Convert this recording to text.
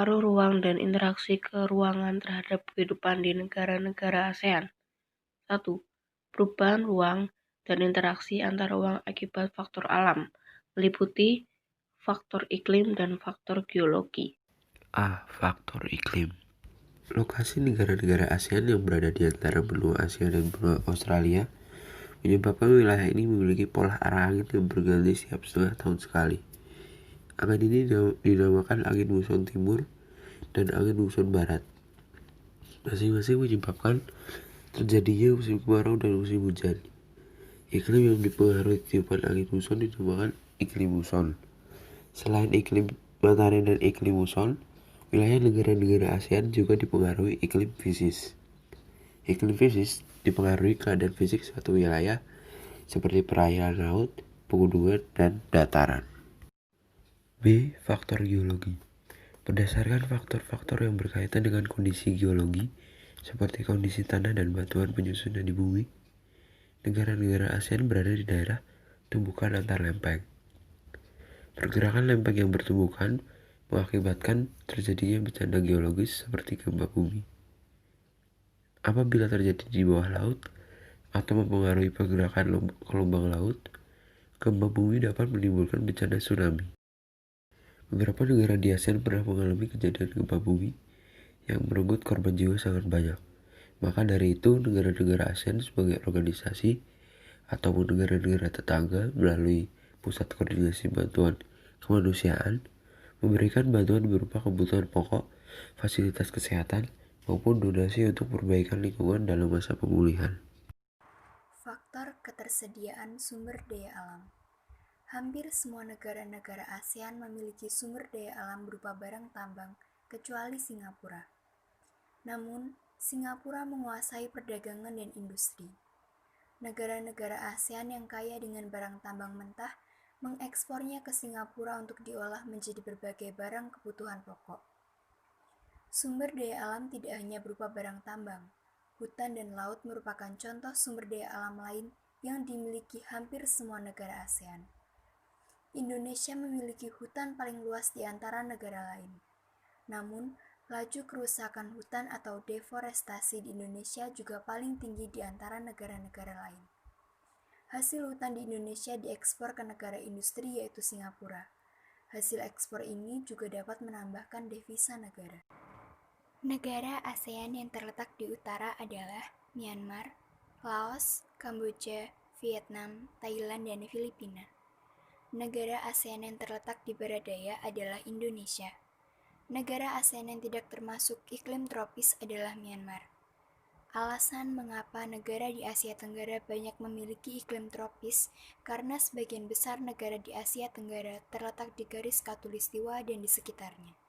pengaruh ruang dan interaksi keruangan terhadap kehidupan di negara-negara ASEAN. 1. Perubahan ruang dan interaksi antar ruang akibat faktor alam, meliputi faktor iklim dan faktor geologi. A. Faktor iklim. Lokasi negara-negara ASEAN yang berada di antara benua Asia dan benua Australia menyebabkan wilayah ini memiliki pola arah angin yang berganti setiap setengah tahun sekali. Angin ini dinamakan angin muson timur dan angin muson barat. Masing-masing menyebabkan terjadinya musim kemarau dan musim hujan. Iklim yang dipengaruhi tiupan angin muson dinamakan iklim muson. Selain iklim matahari dan iklim muson, wilayah negara-negara ASEAN juga dipengaruhi iklim fisis. Iklim fisis dipengaruhi keadaan fisik suatu wilayah seperti perairan laut, pegunungan, dan dataran. B. Faktor geologi. Berdasarkan faktor-faktor yang berkaitan dengan kondisi geologi, seperti kondisi tanah dan batuan penyusunan di bumi, negara-negara ASEAN berada di daerah tumbukan antar lempeng. Pergerakan lempeng yang bertumbukan mengakibatkan terjadinya bencana geologis seperti gempa bumi. Apabila terjadi di bawah laut atau mempengaruhi pergerakan gelombang laut, gempa bumi dapat menimbulkan bencana tsunami. Beberapa negara di ASEAN pernah mengalami kejadian gempa bumi yang merenggut korban jiwa sangat banyak. Maka dari itu, negara-negara ASEAN sebagai organisasi ataupun negara-negara tetangga melalui Pusat Koordinasi Bantuan Kemanusiaan memberikan bantuan berupa kebutuhan pokok, fasilitas kesehatan, maupun donasi untuk perbaikan lingkungan dalam masa pemulihan. Faktor ketersediaan sumber daya alam. Hampir semua negara-negara ASEAN memiliki sumber daya alam berupa barang tambang, kecuali Singapura. Namun, Singapura menguasai perdagangan dan industri. Negara-negara ASEAN yang kaya dengan barang tambang mentah mengekspornya ke Singapura untuk diolah menjadi berbagai barang kebutuhan pokok. Sumber daya alam tidak hanya berupa barang tambang. Hutan dan laut merupakan contoh sumber daya alam lain yang dimiliki hampir semua negara ASEAN. Indonesia memiliki hutan paling luas di antara negara lain. Namun, laju kerusakan hutan atau deforestasi di Indonesia juga paling tinggi di antara negara-negara lain. Hasil hutan di Indonesia diekspor ke negara industri yaitu Singapura. Hasil ekspor ini juga dapat menambahkan devisa negara. Negara ASEAN yang terletak di utara adalah Myanmar, Laos, Kamboja, Vietnam, Thailand, dan Filipina. Negara ASEAN yang terletak di barat daya adalah Indonesia. Negara ASEAN yang tidak termasuk iklim tropis adalah Myanmar. Alasan mengapa negara di Asia Tenggara banyak memiliki iklim tropis karena sebagian besar negara di Asia Tenggara terletak di garis khatulistiwa dan di sekitarnya.